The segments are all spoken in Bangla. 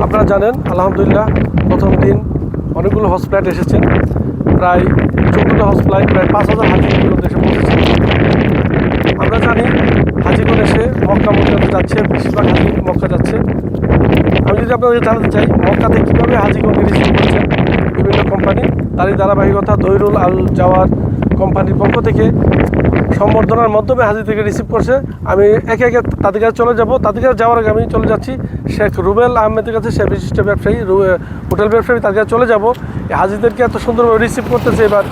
আপনারা জানেন আলহামদুলিল্লাহ প্রথম দিন অনেকগুলো হজ ফ্লাইট এসেছেন, প্রায় 14টা হজ ফ্লাইট, প্রায় 5,000 হাজিগুলো দেশে পৌঁছেছেন। আমরা জানি হাজিগণ এসে মক্কা মদিনাতে যাচ্ছে, বেশিরভাগ হাজি মক্কা যাচ্ছে। আমি যদি আপনাদের জানাতে চাই মক্কাতে কীভাবে হাজিগণকে রিসিভ করছেন বিভিন্ন কোম্পানি, তারই ধারাবাহিকতা দৈরুল আল জাওয়ার কোম্পানির পক্ষ থেকে সম্বর্ধনার মাধ্যমে হাজি থেকে রিসিভ করছে। আমি একে একে তাদের কাছে চলে যাব। তাদের কাছে যাওয়ার আগে আমি চলে যাচ্ছি শেখ রুবেল আহমেদের কাছে, সে বিশিষ্ট ব্যবসায়ী, হোটেল ব্যবসায়ী। তাদের কাছে চলে যাব এই হাজিদেরকে এত সুন্দরভাবে রিসিভ করতেছে এবার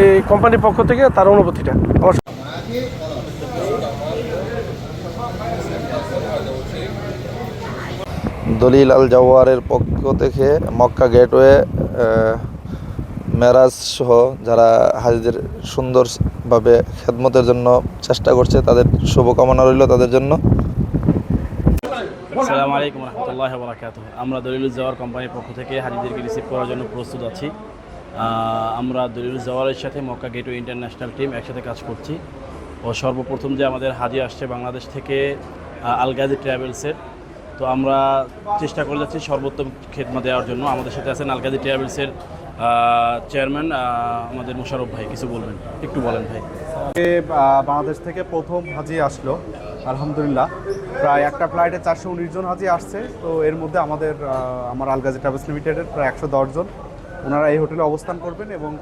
এই কোম্পানির পক্ষ থেকে, তার অনুভূতিটা আমার। দলিল আল জাওয়ারের পক্ষ থেকে মক্কা গেটওয়ে মেরাজ সহ যারা হাজিদের সুন্দরভাবে খেদমতের জন্য চেষ্টা করছে, তাদের শুভকামনা রইল তাদের জন্য। আসসালামু আলাইকুম রহমতুল্লাহি ওয়া বারাকাতুহু। আমরা দলিলুল জাওয়ার কোম্পানির পক্ষ থেকে হাজিদেরকে রিসিভ করার জন্য প্রস্তুত আছি। আমরা দলিলুল জাওয়ারের সাথে মক্কা গেটওয়ে ইন্টারন্যাশনাল টিম একসাথে কাজ করছি। ও সর্বপ্রথম যে আমাদের হাজি আসছে বাংলাদেশ থেকে আল গাজী ট্রাভেলসের, তো আমরা চেষ্টা করে যাচ্ছি সর্বোত্তম খেদমত দেওয়ার জন্য। আমাদের সাথে আছেন আল গাজী ট্রাভেলসের চেয়ারম্যান আমাদের মোশাররফ ভাই, কিছু বলবেন, একটু বলেন ভাই। বাংলাদেশ থেকে প্রথম হাজি আসলো আলহামদুলিল্লাহ। প্রায় একটা ফ্লাইটে 419 জন হাজি আসছে। তো এর মধ্যে আমার আল গাজী ট্রাভেলস লিমিটেডের প্রায় 110 জন ওনারা এই হোটেলে অবস্থান করবেন। এবং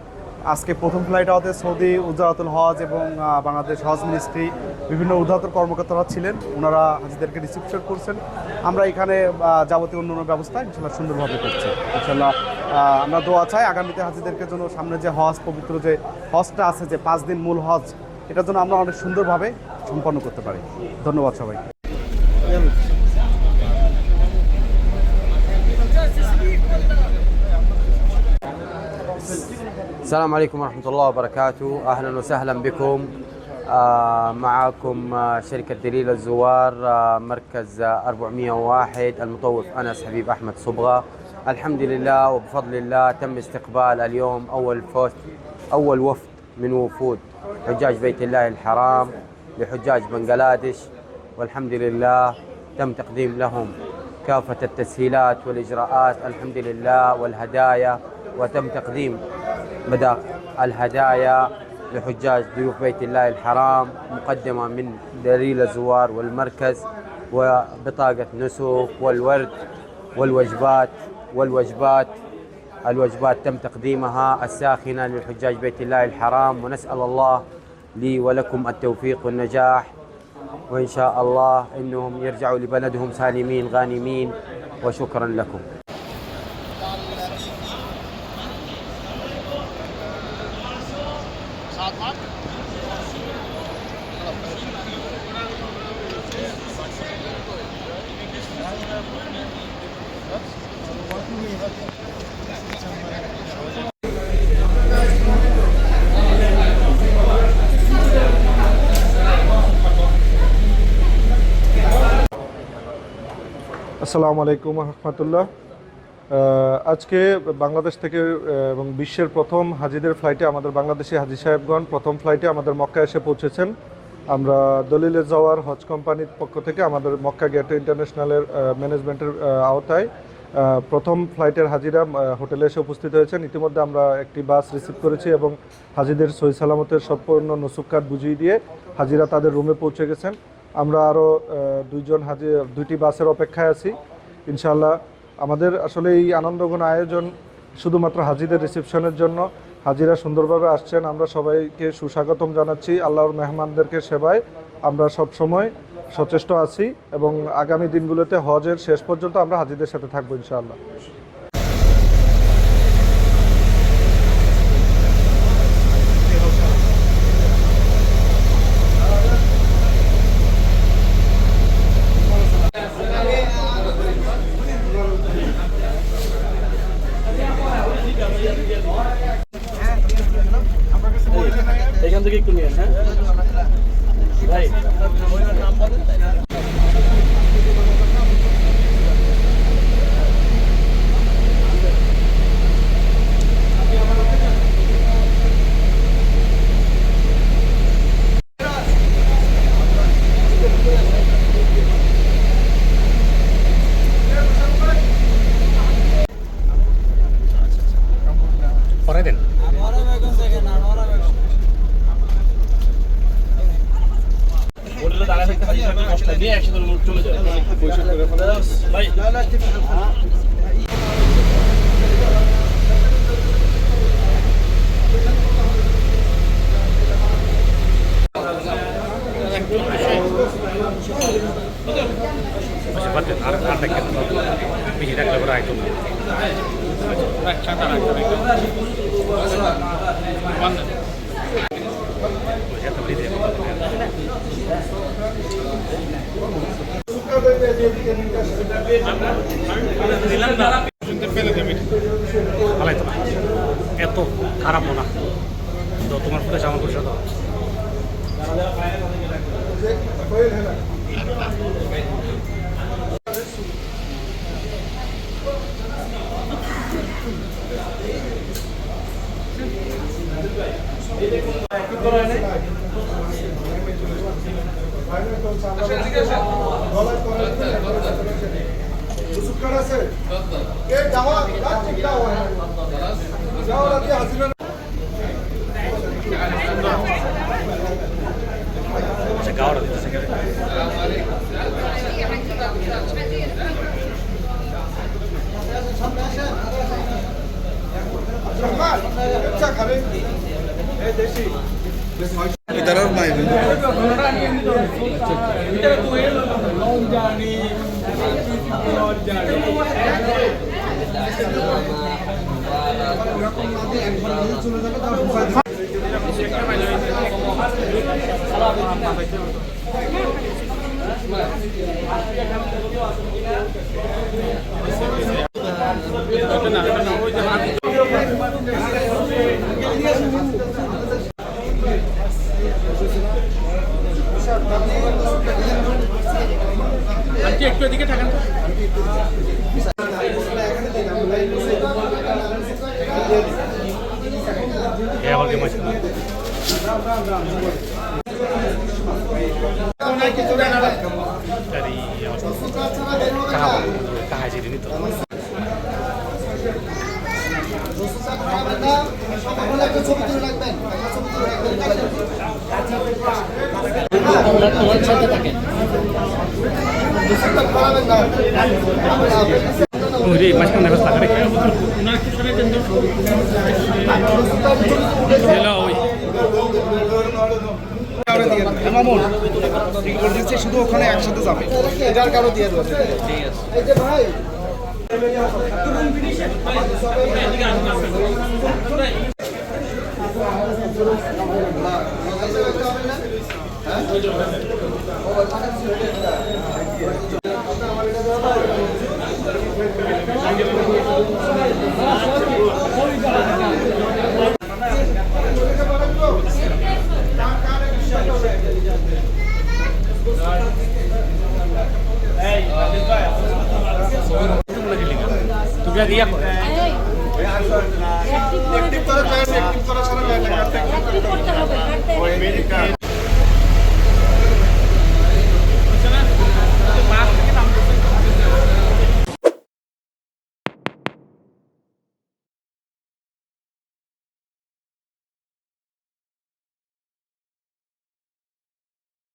আজকে প্রথম ফ্লাইট হতে সৌদি উজারাতুল হজ এবং বাংলাদেশ হজ মিনিস্ট্রি বিভিন্ন উদাহরণ কর্মকর্তারা ছিলেন, ওনারা হাজিদেরকে রিসিপশন করছেন। আমরা এখানে যাবতীয় অন্যান্য ব্যবস্থা ইনশাল্লাহ সুন্দরভাবে করছি। ইনশাল্লাহ আমরা দোয়া চাই আগামীতে হাজিদেরকে জন্য সামনে যে হজ, পবিত্র যে হজটা আছে, যে 5 দিন মূল হজ, এটার জন্য আমরা অনেক সুন্দরভাবে সম্পন্ন করতে পারি। ধন্যবাদ সবাইকে। السلام عليكم ورحمة الله وبركاته. أهلا وسهلا بكم. معكم شركة دليل الزوار، مركز 401، المطوف أنس حبيب أحمد صبغة. الحمد لله وبفضل الله تم استقبال اليوم أول وفد من وفود حجاج بيت الله الحرام لحجاج بنغلاديش، والحمد لله تم تقديم لهم كافة التسهيلات والإجراءات الحمد لله والهدايا، وتم تقديم بدأ الهدايا لحجاج ضيوف بيت الله الحرام مقدمة من دليل الزوار والمركز، وبطاقة نسك والورد والوجبات. الوجبات تم تقديمها الساخنة لحجاج بيت الله الحرام، ونسأل الله لي ولكم التوفيق والنجاح، وإن شاء الله إنهم يرجعوا لبلدهم سالمين غانمين، وشكرا لكم. আসসালামু আলাইকুম রহমতুল্লাহ। আজকে বাংলাদেশ থেকে এবং বিশ্বের প্রথম হাজিদের ফ্লাইটে আমাদের বাংলাদেশি হাজি সাহেবগণ প্রথম ফ্লাইটে আমাদের মক্কা এসে পৌঁছেছেন। আমরা দলিলে যাওয়ার হজ কোম্পানির পক্ষ থেকে আমাদের মক্কা গেটওয়ে ইন্টারন্যাশনালের ম্যানেজমেন্টের আওতায় প্রথম ফ্লাইটের হাজিরা হোটেলে এসে উপস্থিত হয়েছেন। ইতিমধ্যে আমরা একটি বাস রিসিভ করেছি এবং হাজিদের সহি সালামতের সম্পূর্ণ নসুক কার্ড বুঝিয়ে দিয়ে হাজিরা তাদের রুমে পৌঁছে গেছেন। আমরা আরও দুইটি বাসের অপেক্ষায় আছি। ইনশাআল্লাহ আমাদের আসলে এই আনন্দঘন আয়োজন শুধুমাত্র হাজিদের রিসেপশনের জন্য। হাজিরা সুন্দরভাবে আসছেন, আমরা সবাইকে সুস্বাগতম জানাচ্ছি। আল্লাহর মেহমানদেরকে সেবায় আমরা সব সময় সচেষ্ট আছি এবং আগামী দিনগুলোতে হজের শেষ পর্যন্ত আমরা হাজিদের সাথে থাকবো ইনশাআল্লাহ। এখান থেকে একটু নিয়ে হ্যাঁ ভাই। এত খারাপ না তো তোমার ফুটেজ আমার পরিষদ গাওয়াটা দিতেছে একটু এদিকে থাকেন আবার গেম আছে কাহাই যেতে নিত মাঝখানে দেখা থাকে শুধু ওখানে একসাথে যাবে এটার কারো দিয়ে দেবে ঠিক আছে ভাই তুমি দিয়া করে অ্যাক্টিভ করা ছাড়া